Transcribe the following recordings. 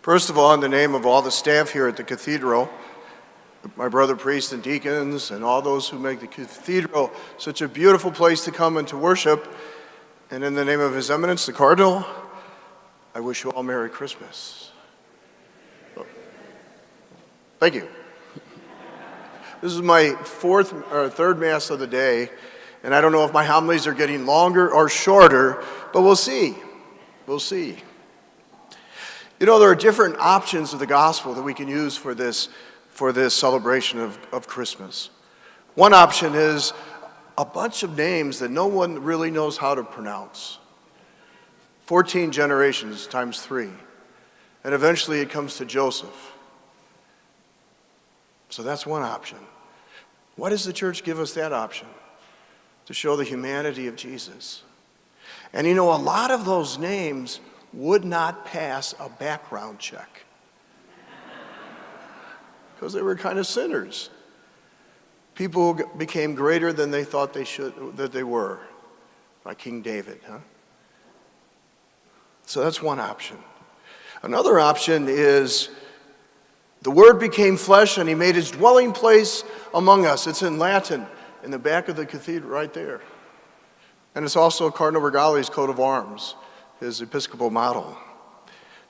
First of all, in the name of all the staff here at the cathedral, my brother priests and deacons, and all those who make the cathedral such a beautiful place to come and to worship, and in the name of His Eminence, the Cardinal, I wish you all Merry Christmas. Thank you. This is my third Mass of the day, and I don't know if my homilies are getting longer or shorter, but we'll see. We'll see. You know, there are different options of the gospel that we can use for this celebration of Christmas. One option is a bunch of names that no one really knows how to pronounce. 14 generations times 3. And eventually it comes to Joseph. So that's one option. Why does the church give us that option? To show the humanity of Jesus. And you know, a lot of those names would not pass a background check because they were kind of sinners. People who became greater than they thought that they were, like King David, huh? So that's one option. Another option is the Word became flesh and He made His dwelling place among us. It's in Latin, in the back of the cathedral right there. And it's also Cardinal Regali's coat of arms, his episcopal model.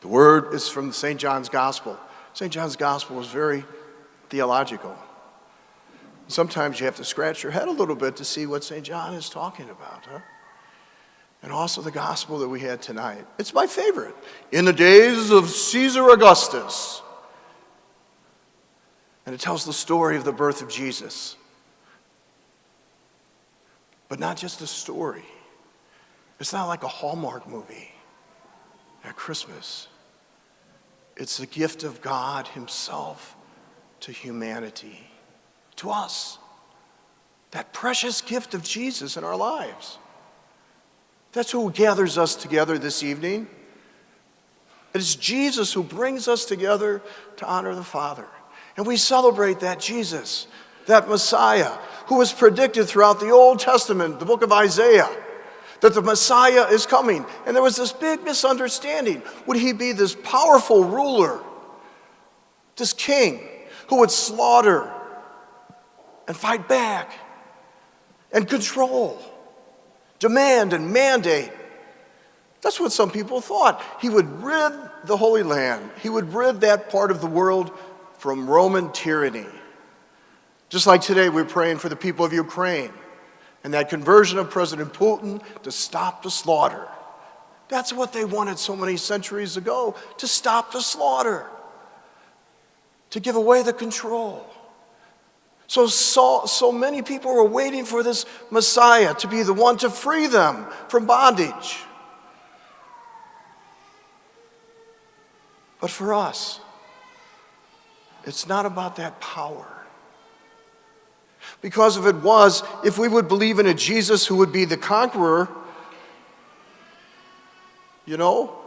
The word is from St. John's Gospel. St. John's Gospel is very theological. Sometimes you have to scratch your head a little bit to see what St. John is talking about, huh? And also the Gospel that we had tonight. It's my favorite. In the days of Caesar Augustus. And it tells the story of the birth of Jesus. But not just a story. It's not like a Hallmark movie at Christmas. It's the gift of God Himself to humanity, to us. That precious gift of Jesus in our lives. That's who gathers us together this evening. It is Jesus who brings us together to honor the Father. And we celebrate that Jesus, that Messiah, who was predicted throughout the Old Testament, the book of Isaiah, that the Messiah is coming. And there was this big misunderstanding. Would He be this powerful ruler, this king who would slaughter and fight back and control, demand and mandate? That's what some people thought. He would rid the Holy Land. He would rid that part of the world from Roman tyranny. Just like today, we're praying for the people of Ukraine and that conversion of President Putin to stop the slaughter. That's what they wanted so many centuries ago, to stop the slaughter, to give away the control. So many people were waiting for this Messiah to be the one to free them from bondage. But for us, it's not about that power. Because if it was, if we would believe in a Jesus who would be the conqueror, you know,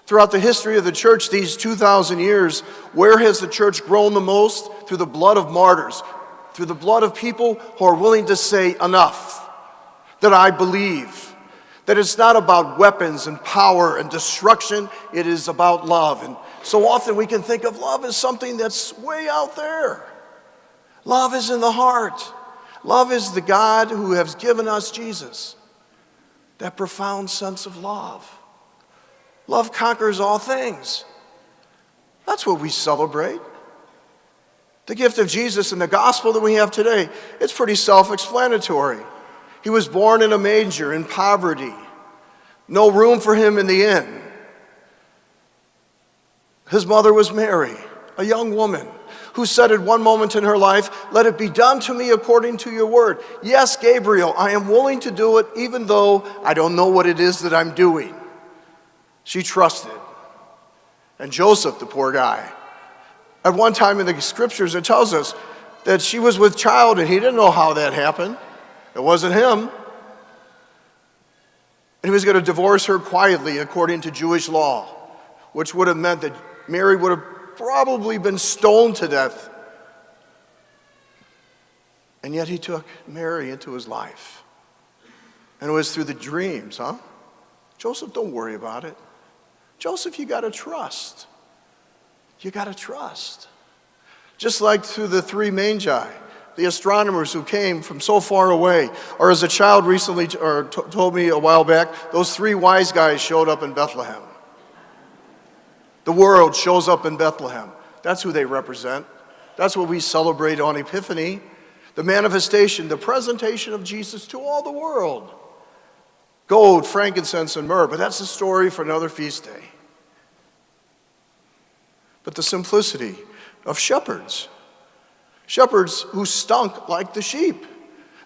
throughout the history of the church, these 2,000 years, where has the church grown the most? Through the blood of martyrs, through the blood of people who are willing to say enough, that I believe, that it's not about weapons and power and destruction, it is about love. And so often we can think of love as something that's way out there. Love is in the heart. Love is the God who has given us Jesus. That profound sense of love. Love conquers all things. That's what we celebrate. The gift of Jesus and the gospel that we have today, it's pretty self-explanatory. He was born in a manger in poverty. No room for Him in the inn. His mother was Mary, a young woman, who said at one moment in her life, "Let it be done to me according to your word." Yes, Gabriel, I am willing to do it even though I don't know what it is that I'm doing. She trusted. And Joseph, the poor guy, at one time in the scriptures it tells us that she was with child and he didn't know how that happened. It wasn't him. And he was going to divorce her quietly according to Jewish law, which would have meant that Mary would have probably been stoned to death. And yet he took Mary into his life. And it was through the dreams, huh? Joseph, don't worry about it. Joseph, you got to trust. You got to trust. Just like through the three magi, the astronomers who came from so far away, or as a child recently told me a while back, those three wise guys showed up in Bethlehem. The world shows up in Bethlehem. That's who they represent. That's what we celebrate on Epiphany, the manifestation, the presentation of Jesus to all the world. Gold, frankincense, and myrrh, but that's a story for another feast day. But the simplicity of shepherds who stunk like the sheep.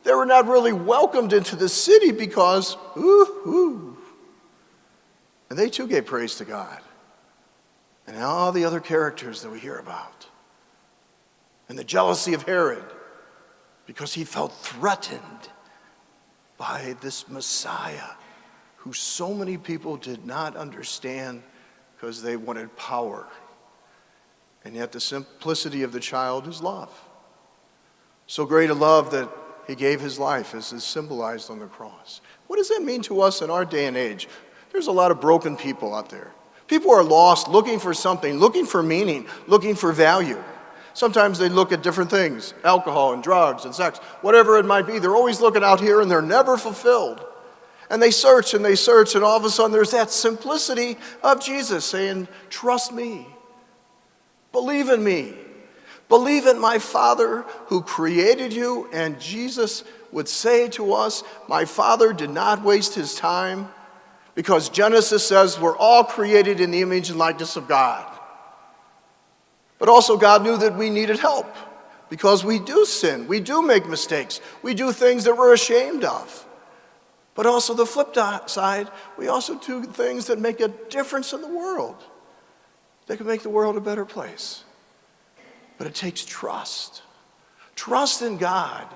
They were not really welcomed into the city because, and they too gave praise to God. And all the other characters that we hear about. And the jealousy of Herod, because he felt threatened by this Messiah who so many people did not understand because they wanted power. And yet the simplicity of the child is love. So great a love that he gave his life, as is symbolized on the cross. What does that mean to us in our day and age? There's a lot of broken people out there. People are lost, looking for something, looking for meaning, looking for value. Sometimes they look at different things, alcohol and drugs and sex, whatever it might be. They're always looking out here and they're never fulfilled. And they search, and all of a sudden there's that simplicity of Jesus saying, trust me, believe in me, believe in my Father who created you. And Jesus would say to us, my Father did not waste his time, because Genesis says we're all created in the image and likeness of God. But also God knew that we needed help, because we do sin, we do make mistakes, we do things that we're ashamed of. But also the flip side, we also do things that make a difference in the world. They can make the world a better place. But it takes trust. Trust in God,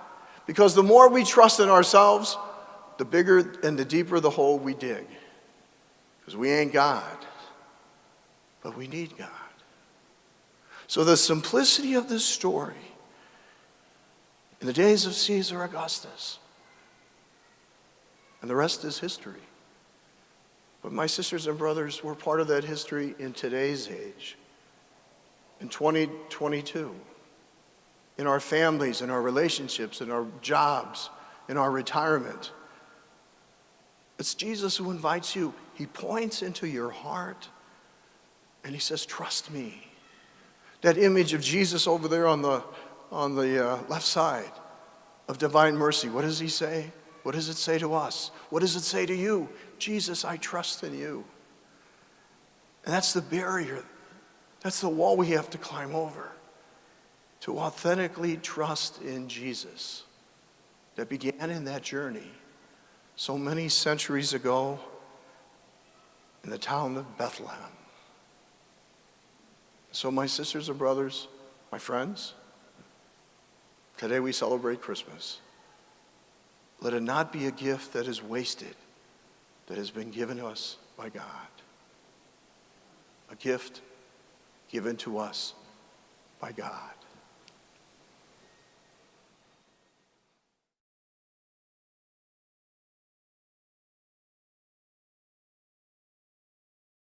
because the more we trust in ourselves, the bigger and the deeper the hole we dig. Because we ain't God, but we need God. So the simplicity of this story, in the days of Caesar Augustus, and the rest is history. But my sisters and brothers, we're part of that history in today's age, in 2022, in our families, in our relationships, in our jobs, in our retirement. It's Jesus who invites you. He points into your heart and he says, trust me. That image of Jesus over there on the left side of divine mercy, what does he say? What does it say to us? What does it say to you? Jesus, I trust in you. And that's the barrier. That's the wall we have to climb over, to authentically trust in Jesus that began in that journey so many centuries ago in the town of Bethlehem. So my sisters and brothers, my friends, today we celebrate Christmas. Let it not be a gift that is wasted, that has been given to us by God. A gift given to us by God.